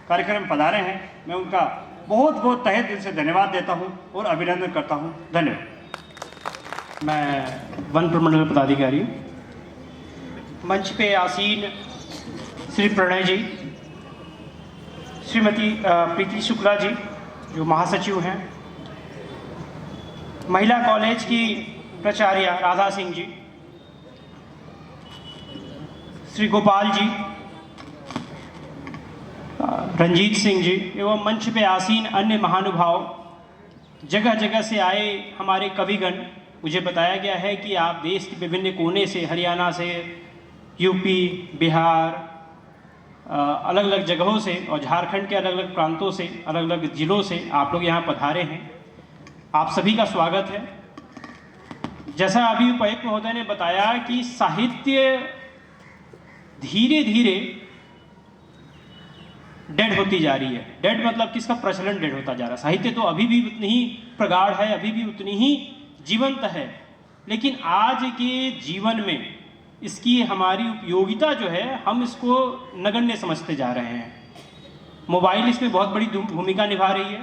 कार्यक्रम में पधारे हैं, मैं उनका बहुत बहुत तहे दिल से धन्यवाद देता हूं और अभिनंदन करता हूं। धन्यवाद। मैं वन प्रमंडल पदाधिकारी, मंच पे आसीन श्री प्रणय जी, श्रीमती प्रीति शुक्ला जी जो महासचिव हैं, महिला कॉलेज की प्राचार्य राधा सिंह जी, श्री गोपाल जी, रंजीत सिंह जी एवं मंच पे आसीन अन्य महानुभाव, जगह जगह से आए हमारे कविगण। मुझे बताया गया है कि आप देश के विभिन्न कोने से, हरियाणा से, यूपी, बिहार, अलग अलग जगहों से और झारखंड के अलग अलग प्रांतों से, अलग अलग ज़िलों से आप लोग यहाँ पधारे हैं। आप सभी का स्वागत है। जैसा अभी उपायुक्त महोदय ने बताया कि साहित्य धीरे धीरे डेड होती जा रही है। डेड मतलब किसका? प्रचलन डेड होता जा रहा है। साहित्य तो अभी भी उतनी ही प्रगाढ़ है, अभी भी उतनी ही जीवंत है, लेकिन आज के जीवन में इसकी हमारी उपयोगिता जो है हम इसको नगण्य समझते जा रहे हैं। मोबाइल इसमें बहुत बड़ी भूमिका निभा रही है।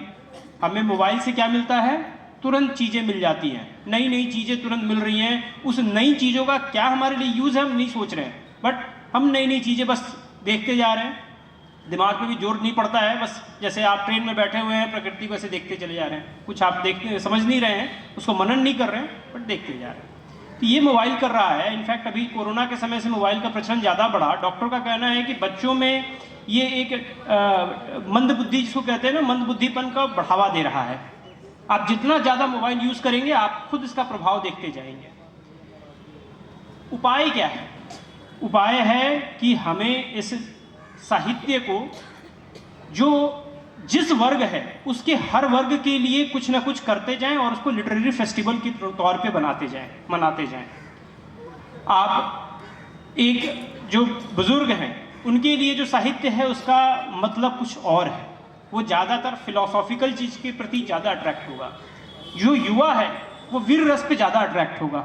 हमें मोबाइल से क्या मिलता है? तुरंत चीज़ें मिल जाती हैं, नई नई चीज़ें तुरंत मिल रही हैं। उस नई चीज़ों का क्या हमारे लिए यूज़ है हम नहीं सोच रहे हैं, बट हम नई नई चीज़ें बस देखते जा रहे हैं। दिमाग में भी जोर नहीं पड़ता है, बस जैसे आप ट्रेन में बैठे हुए हैं प्रकृति को ऐसे देखते चले जा रहे हैं। कुछ आप देखते समझ नहीं रहे हैं, उसको मनन नहीं कर रहे हैं, बट देखते जा रहे हैं। तो ये मोबाइल कर रहा है। इनफैक्ट अभी कोरोना के समय से मोबाइल का प्रचलन ज़्यादा बढ़ा। डॉक्टर का कहना है कि बच्चों में ये एक मंद बुद्धि जिसको कहते हैं ना, मंद बुद्धिपन का बढ़ावा दे रहा है। आप जितना ज़्यादा मोबाइल यूज़ करेंगे आप खुद इसका प्रभाव देखते जाएंगे। उपाय क्या है? उपाय है कि हमें इस साहित्य को जो जिस वर्ग है उसके हर वर्ग के लिए कुछ ना कुछ करते जाएं और उसको लिटरेरी फेस्टिवल के तौर पे मनाते जाएं। आप एक जो बुजुर्ग हैं उनके लिए जो साहित्य है उसका मतलब कुछ और है, वो ज़्यादातर फिलोसॉफिकल चीज़ के प्रति ज़्यादा अट्रैक्ट होगा। जो युवा है वो वीर रस पे ज़्यादा अट्रैक्ट होगा।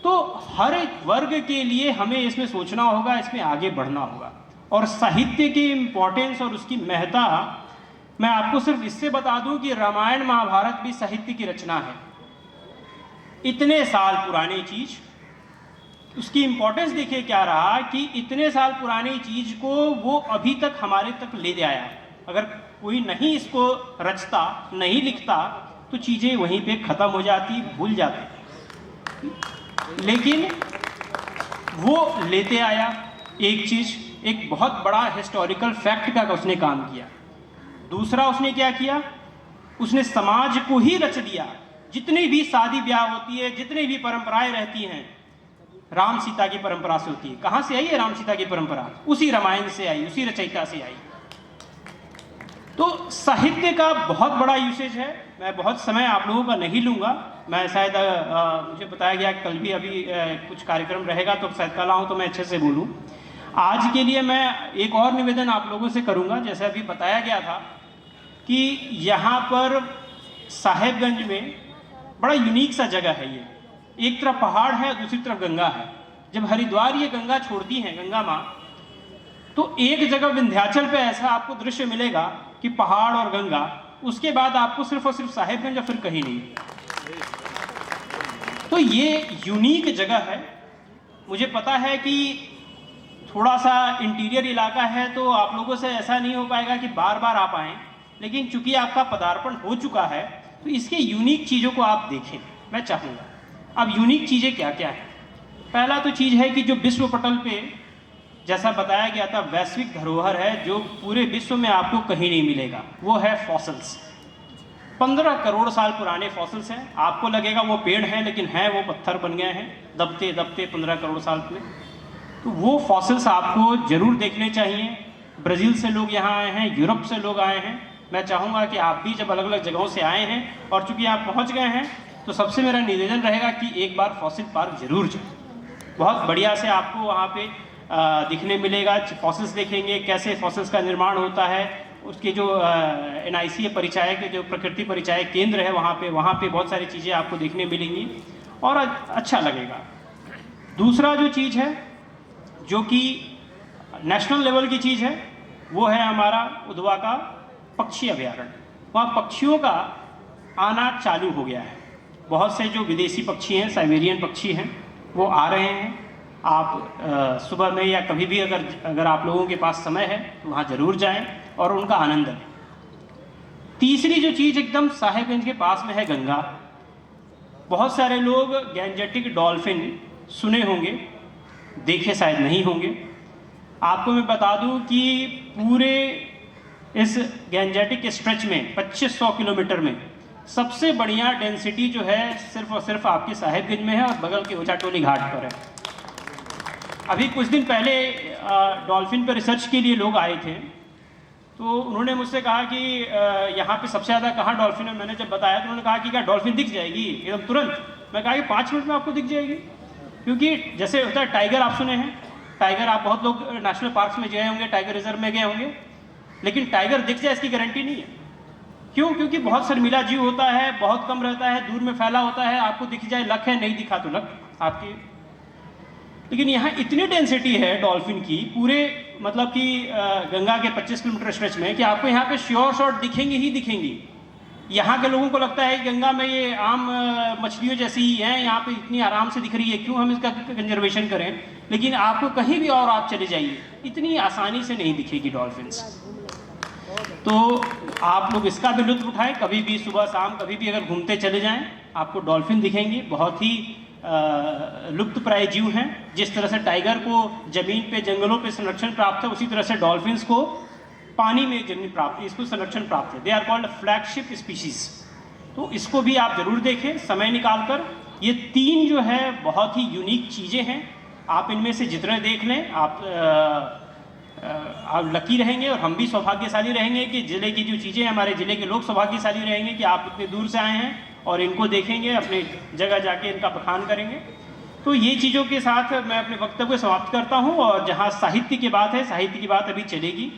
तो हर एक वर्ग के लिए हमें इसमें सोचना होगा, इसमें आगे बढ़ना होगा। और साहित्य की इम्पोर्टेंस और उसकी महत्ता मैं आपको सिर्फ इससे बता दूं कि रामायण महाभारत भी साहित्य की रचना है। इतने साल पुरानी चीज़, उसकी इम्पोर्टेंस देखिए क्या रहा कि इतने साल पुरानी चीज़ को वो अभी तक हमारे तक ले आया। अगर कोई नहीं इसको रचता, नहीं लिखता, तो चीज़ें वहीं पे ख़त्म हो जाती, भूल जाती। लेकिन वो लेते आया एक चीज़, एक बहुत बड़ा हिस्टोरिकल फैक्ट का उसने काम किया। दूसरा उसने क्या किया? उसने समाज को ही रच दिया। जितनी भी शादी ब्याह होती है, जितनी भी परंपराएं रहती हैं, राम सीता की परंपरा से होती है। कहाँ से आई है राम सीता की परंपरा? उसी रामायण से आई, उसी रचयिता से आई। तो साहित्य का बहुत बड़ा यूसेज है। मैं बहुत समय आप लोगों का नहीं लूँगा। मैं शायद मुझे बताया गया कल भी अभी कुछ कार्यक्रम रहेगा, तो शायद कल आऊँ तो मैं अच्छे से बोलूँ। आज के लिए मैं एक और निवेदन आप लोगों से करूँगा। जैसे अभी बताया गया था कि यहाँ पर साहेबगंज में बड़ा यूनिक सा जगह है। ये एक तरफ पहाड़ है, दूसरी तरफ गंगा है। जब हरिद्वार ये गंगा छोड़ती हैं, गंगा माँ, तो एक जगह विंध्याचल पे ऐसा आपको दृश्य मिलेगा कि पहाड़ और गंगा, उसके बाद आपको सिर्फ और सिर्फ साहेबगंज या फिर कहीं नहीं। तो ये यूनिक जगह है। मुझे पता है कि थोड़ा सा इंटीरियर इलाका है, तो आप लोगों से ऐसा नहीं हो पाएगा कि बार बार आप आएँ, लेकिन चूंकि आपका पदार्पण हो चुका है तो इसके यूनिक चीज़ों को आप देखें, मैं चाहूँगा। अब यूनिक चीज़ें क्या क्या हैं? पहला तो चीज़ है कि जो विश्व पटल पे जैसा बताया गया था वैश्विक धरोहर है, जो पूरे विश्व में आपको कहीं नहीं मिलेगा, वो है फॉसिल्स। 15 करोड़ साल पुराने फॉसिल्स हैं। आपको लगेगा वो पेड़ हैं, लेकिन हैं वो पत्थर बन गए हैं दबते दबते 15 करोड़ साल में। तो वो फॉसिल्स आपको ज़रूर देखने चाहिए। ब्राज़ील से लोग यहाँ आए हैं, यूरोप से लोग आए हैं। मैं चाहूँगा कि आप भी जब अलग अलग जगहों से आए हैं और चूँकि आप पहुँच गए हैं, तो सबसे मेरा निवेदन रहेगा कि एक बार फॉसिल पार्क ज़रूर जाए। बहुत बढ़िया से आपको वहाँ पे दिखने मिलेगा। फॉसिल्स देखेंगे, कैसे फॉसिल्स का निर्माण होता है। उसके जो NIC परिचाय के जो प्रकृति परिचाय केंद्र है वहाँ पे बहुत सारी चीज़ें आपको देखने मिलेंगी और अच्छा लगेगा। दूसरा जो चीज़ है जो कि नेशनल लेवल की चीज़ है, वो है हमारा उधवा का पक्षी अभयारण्य। वहाँ पक्षियों का आना चालू हो गया है। बहुत से जो विदेशी पक्षी हैं, साइबेरियन पक्षी हैं, वो आ रहे हैं। आप सुबह में या कभी भी अगर आप लोगों के पास समय है तो वहाँ ज़रूर जाएं और उनका आनंद लें। तीसरी जो चीज़ एकदम साहेबगंज के पास में है गंगा। बहुत सारे लोग गैंजेटिक डॉल्फिन सुने होंगे, देखे शायद नहीं होंगे। आपको मैं बता दूं कि पूरे इस गैंजेटिक स्ट्रेच में 2500 किलोमीटर में सबसे बढ़िया डेंसिटी जो है सिर्फ और सिर्फ आपके साहेबगंज में है और बगल के ओछाटोली घाट पर है। अभी कुछ दिन पहले डॉल्फिन पर रिसर्च के लिए लोग आए थे, तो उन्होंने मुझसे कहा कि यहाँ पे सबसे ज़्यादा कहाँ डॉल्फिन है। मैंने जब बताया तो उन्होंने कहा कि क्या डॉल्फिन दिख जाएगी एकदम तुरंत? मैं कहा कि 5 मिनट में आपको दिख जाएगी। क्योंकि जैसे होता है टाइगर, आप सुने हैं टाइगर, आप बहुत लोग नेशनल पार्क्स में गए होंगे, टाइगर रिजर्व में गए होंगे, लेकिन टाइगर दिख जाए इसकी गारंटी नहीं है। क्यों? क्योंकि बहुत शर्मिला जीव होता है, बहुत कम रहता है, दूर में फैला होता है, आपको दिख जाए लक है, नहीं दिखा तो लक आपकी। लेकिन यहाँ इतनी डेंसिटी है डॉल्फिन की पूरे मतलब कि गंगा के 25 किलोमीटर स्ट्रेच में कि आपको यहाँ पे श्योर शॉट दिखेंगी ही दिखेंगी। यहाँ के लोगों को लगता है कि गंगा में ये आम मछलियों जैसी ही हैं, यहाँ पे इतनी आराम से दिख रही है, क्यों हम इसका कंजर्वेशन करें। लेकिन आपको कहीं भी और आप चले जाइए, इतनी आसानी से नहीं दिखेगी डॉल्फिन्स। तो आप लोग इसका भी लुत्फ उठाएं, कभी भी सुबह शाम कभी भी अगर घूमते चले जाएं आपको डॉल्फिन दिखेंगी। बहुत ही लुप्तप्राय जीव हैं। जिस तरह से टाइगर को जमीन पे जंगलों पे संरक्षण प्राप्त है, उसी तरह से डॉल्फिन्स को पानी में जमीन प्राप्त है, इसको संरक्षण प्राप्त है। They are called flagship species. तो इसको भी आप जरूर देखें समय निकाल कर। ये 3 जो है बहुत ही यूनिक चीज़ें हैं। आप इनमें से जितने देख लें आप लकी रहेंगे और हम भी सौभाग्यशाली रहेंगे कि ज़िले की जो चीज़ें, हमारे ज़िले के लोग सौभाग्यशाली रहेंगे कि आप इतने दूर से आए हैं और इनको देखेंगे, अपने जगह जाके इनका बखान करेंगे। तो ये चीज़ों के साथ मैं अपने वक्तव्य को समाप्त करता हूँ। और जहाँ साहित्य की बात है, साहित्य की बात अभी चलेगी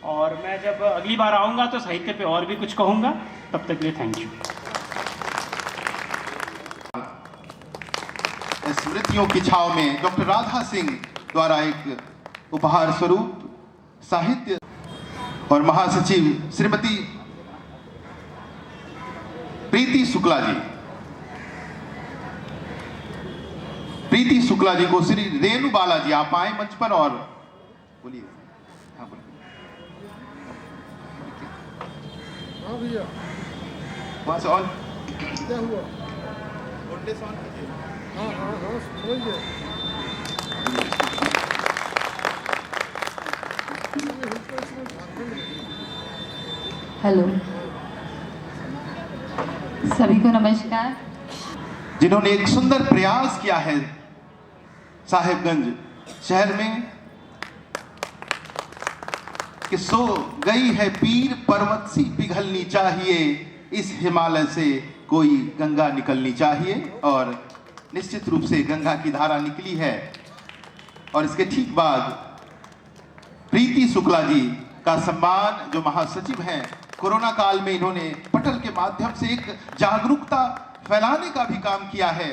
और मैं जब अगली बार आऊँगा तो साहित्य पे और भी कुछ कहूँगा। तब तक के लिए थैंक यू। स्मृतियों की छाव में डॉक्टर राधा सिंह द्वारा एक उपहार स्वरूप साहित्य और महासचिव श्रीमती प्रीति शुक्ला जी, प्रीति शुक्ला जी को श्री रेणु बाला जी आप आए मंच पर और बोलिए। हाँ बोलिए। वहां से ऑन क्या हुआ? हेलो, सभी को नमस्कार। जिन्होंने एक सुंदर प्रयास किया है साहिबगंज शहर में कि सो गई है पीर पर्वत सी पिघलनी चाहिए, इस हिमालय से कोई गंगा निकलनी चाहिए। और निश्चित रूप से गंगा की धारा निकली है। और इसके ठीक बाद प्रीति शुक्ला जी का सम्मान, जो महासचिव हैं, कोरोना काल में इन्होंने पटल के माध्यम से एक जागरूकता फैलाने का भी काम किया है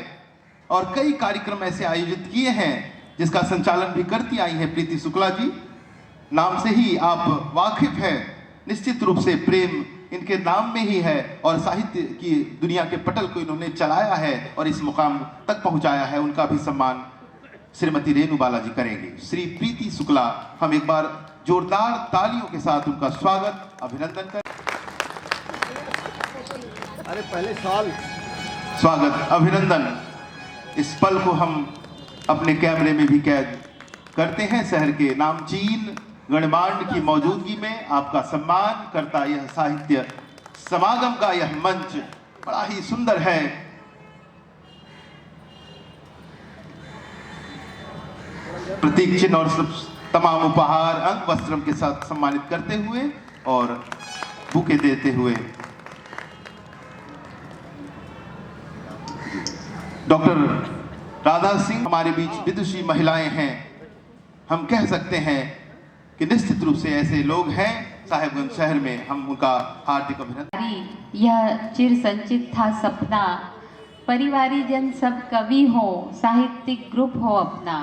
और कई कार्यक्रम ऐसे आयोजित किए हैं जिसका संचालन भी करती आई हैं प्रीति शुक्ला जी। नाम से ही आप वाकिफ हैं, निश्चित रूप से प्रेम इनके नाम में ही है और साहित्य की दुनिया के पटल को इन्होंने चलाया है और इस मुकाम तक पहुंचाया है। उनका भी सम्मान श्रीमती रेणु बाला जी करेंगे। श्री प्रीति शुक्ला, हम एक बार जोरदार तालियों के साथ उनका स्वागत अभिनंदन करें। अरे पहले साल स्वागत अभिनंदन। इस पल को हम अपने कैमरे में भी कैद करते हैं। शहर के नामचीन गणमान्य की मौजूदगी में आपका सम्मान करता यह साहित्य समागम का यह मंच बड़ा ही सुंदर है। प्रतीक चिन्ह और तमाम उपहार अंग वस्त्रम के साथ सम्मानित करते हुए और बुके देते हुए डॉक्टर राधा सिंह हमारे बीच विदुषी महिलाएं हैं। हम कह सकते हैं कि निश्चित रूप से ऐसे लोग हैं साहिबगंज शहर में। हम उनका हार्दिक अभिनंदन। यह चिर संचित था सपना, परिवारी जन सब कवि हो, साहित्यिक ग्रुप हो अपना।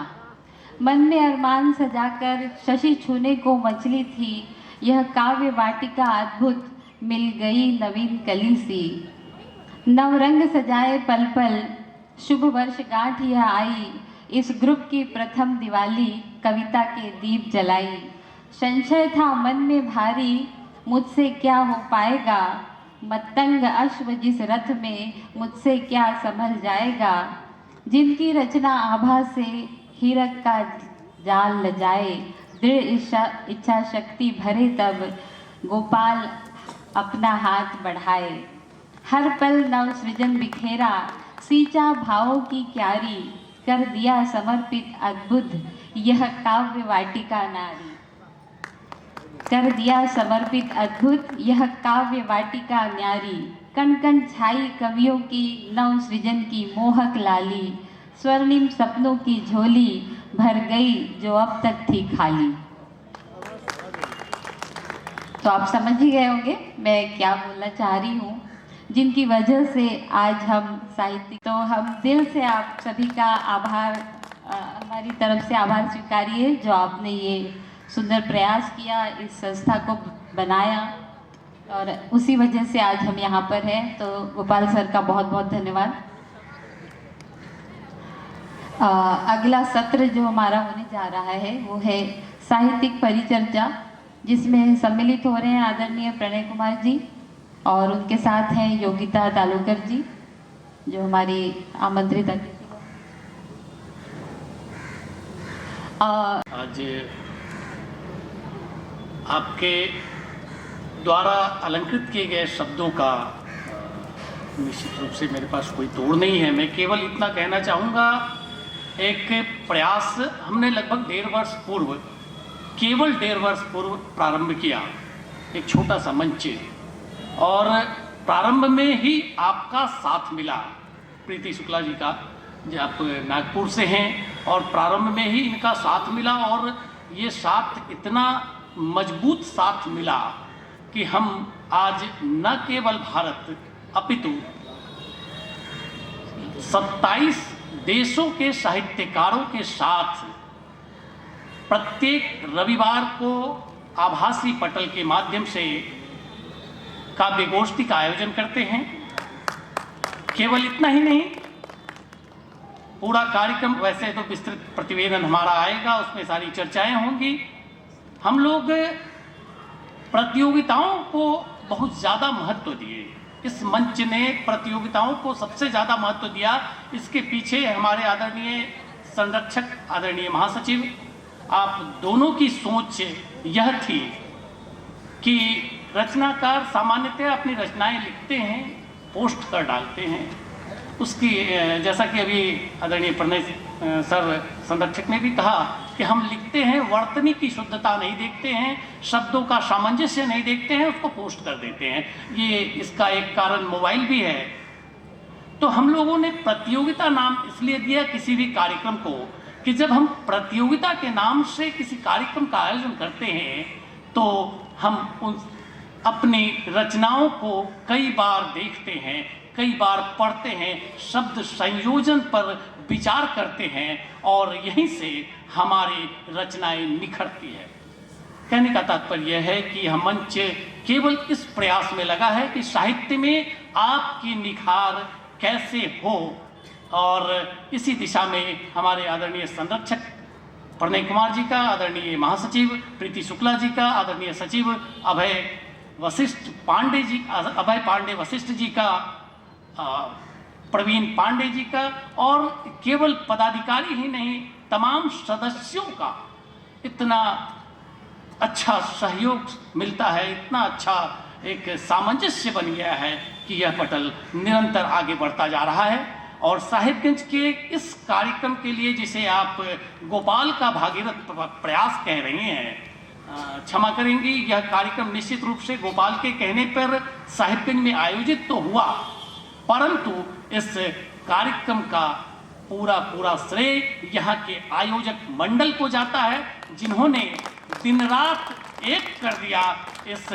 मन में अरमान सजाकर शशि छूने को मचली थी, यह काव्य वाटिका अद्भुत मिल गई नवीन कली सी। नवरंग सजाए पल पल, शुभ वर्षगांठ यह आई, इस ग्रुप की प्रथम दिवाली कविता के दीप जलाई। संशय था मन में भारी, मुझसे क्या हो पाएगा, मतंग अश्व जिस रथ में मुझसे क्या संभल जाएगा। जिनकी रचना आभा से हीरक का जाल ल जाए, दृढ़ इच्छा शक्ति भरे तब गोपाल अपना हाथ बढ़ाए। हर पल नव सृजन बिखेरा, सींचा भावों की क्यारी, कर दिया समर्पित अद्भुत यह काव्य वाटिका नारी। कर दिया समर्पित अद्भुत यह काव्य वाटिका न्यारी। कण कण छाई कवियों की नव सृजन की मोहक लाली, स्वर्णिम सपनों की झोली भर गई जो अब तक थी खाली। तो आप समझ ही गए होंगे मैं क्या बोलना चाह रही हूँ, जिनकी वजह से आज हम साहित्य, तो हम दिल से आप सभी का आभार, हमारी तरफ से आभार स्वीकारिए जो आपने ये सुंदर प्रयास किया, इस संस्था को बनाया और उसी वजह से आज हम यहाँ पर हैं। तो गोपाल सर का बहुत बहुत धन्यवाद। अगला सत्र जो हमारा होने जा रहा है वो है साहित्यिक परिचर्चा, जिसमें सम्मिलित हो रहे हैं आदरणीय प्रणय कुमार जी और उनके साथ हैं योगिता तालुकर जी जो हमारी आमंत्रित अतिथि। आज आपके द्वारा अलंकृत किए गए शब्दों का निश्चित रूप से मेरे पास कोई तोड़ नहीं है। मैं केवल इतना कहना चाहूँगा, एक प्रयास हमने लगभग 1.5 वर्ष पूर्व, केवल 1.5 वर्ष पूर्व प्रारंभ किया, एक छोटा सा मंच, और प्रारंभ में ही आपका साथ मिला, प्रीति शुक्ला जी का, जो आप नागपुर से हैं, और प्रारंभ में ही इनका साथ मिला और ये साथ इतना मजबूत साथ मिला कि हम आज न केवल भारत अपितु 27 देशों के साहित्यकारों के साथ प्रत्येक रविवार को आभासी पटल के माध्यम से काव्य गोष्ठी का आयोजन करते हैं। केवल इतना ही नहीं, पूरा कार्यक्रम, वैसे तो विस्तृत प्रतिवेदन हमारा आएगा, उसमें सारी चर्चाएं होंगी। हम लोग प्रतियोगिताओं को बहुत ज़्यादा महत्व दिए, इस मंच ने प्रतियोगिताओं को सबसे ज़्यादा महत्व दिया। इसके पीछे हमारे आदरणीय संरक्षक, आदरणीय महासचिव, आप दोनों की सोच यह थी कि रचनाकार सामान्यतः अपनी रचनाएं लिखते हैं, पोस्ट कर डालते हैं, उसकी जैसा कि अभी आदरणीय प्रणय सर संरक्षक ने भी कहा कि हम लिखते हैं, वर्तनी की शुद्धता नहीं देखते हैं, शब्दों का सामंजस्य नहीं देखते हैं, उसको पोस्ट कर देते हैं। ये इसका एक कारण मोबाइल भी है। तो हम लोगों ने प्रतियोगिता नाम इसलिए दिया किसी भी कार्यक्रम को कि जब हम प्रतियोगिता के नाम से किसी कार्यक्रम का आयोजन करते हैं तो हम उन अपनी रचनाओं को कई बार देखते हैं, कई बार पढ़ते हैं, शब्द संयोजन पर विचार करते हैं और यहीं से हमारी रचनाएं निखरती है। कहने का तात्पर्य यह है कि हम मंच केवल इस प्रयास में लगा है कि साहित्य में आपकी निखार कैसे हो, और इसी दिशा में हमारे आदरणीय संरक्षक प्रणय कुमार जी का, आदरणीय महासचिव प्रीति शुक्ला जी का, आदरणीय सचिव अभय पांडे वशिष्ठ जी का, प्रवीण पांडे जी का, और केवल पदाधिकारी ही नहीं, तमाम सदस्यों का इतना अच्छा सहयोग मिलता है, इतना अच्छा एक सामंजस्य बन गया है कि यह पटल निरंतर आगे बढ़ता जा रहा है। और साहिबगंज के इस कार्यक्रम के लिए, जिसे आप गोपाल का भागीरथ प्रयास कह रही हैं, क्षमा करेंगी, यह कार्यक्रम निश्चित रूप से गोपाल के कहने पर साहिबगंज में आयोजित तो हुआ, परंतु इस कार्यक्रम का पूरा श्रेय यहाँ के आयोजक मंडल को जाता है, जिन्होंने दिन रात एक कर दिया इस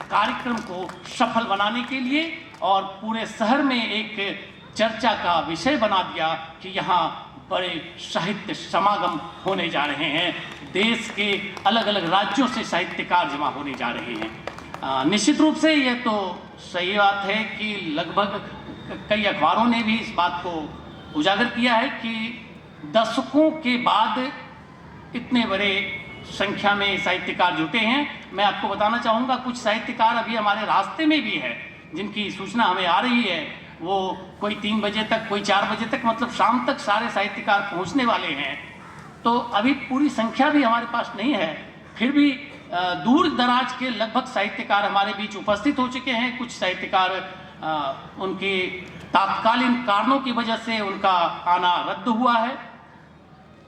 कार्यक्रम को सफल बनाने के लिए और पूरे शहर में एक चर्चा का विषय बना दिया कि यहाँ बड़े साहित्य समागम होने जा रहे हैं, देश के अलग अलग राज्यों से साहित्यकार जमा होने जा रहे हैं। निश्चित रूप से यह तो सही बात है कि लगभग कई अखबारों ने भी इस बात को उजागर किया है कि दशकों के बाद इतने बड़े संख्या में साहित्यकार जुटे हैं। मैं आपको बताना चाहूँगा, कुछ साहित्यकार अभी हमारे रास्ते में भी है, जिनकी सूचना हमें आ रही है। वो कोई 3 बजे तक, कोई 4 बजे तक, मतलब शाम तक सारे साहित्यकार पहुंचने वाले हैं। तो अभी पूरी संख्या भी हमारे पास नहीं है, फिर भी दूर दराज के लगभग साहित्यकार हमारे बीच उपस्थित हो चुके हैं। कुछ साहित्यकार उनके तात्कालीन कारणों की वजह से उनका आना रद्द हुआ है,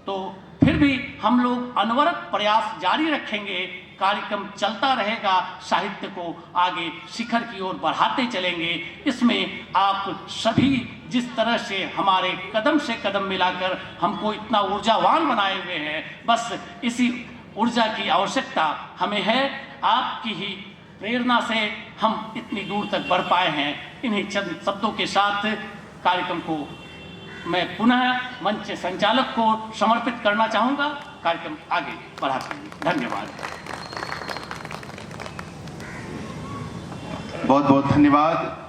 तो फिर भी हम लोग अनवरत प्रयास जारी रखेंगे, कार्यक्रम चलता रहेगा, साहित्य को आगे शिखर की ओर बढ़ाते चलेंगे। इसमें आप सभी जिस तरह से हमारे कदम से कदम मिलाकर हमको इतना ऊर्जावान बनाए हुए हैं, बस इसी ऊर्जा की आवश्यकता हमें है। आपकी ही प्रेरणा से हम इतनी दूर तक बढ़ पाए हैं। इन्हीं चंद शब्दों के साथ कार्यक्रम को मैं पुनः मंच संचालक को समर्पित करना चाहूँगा। कार्यक्रम आगे बढ़ाते हैं। धन्यवाद। बहुत बहुत धन्यवाद।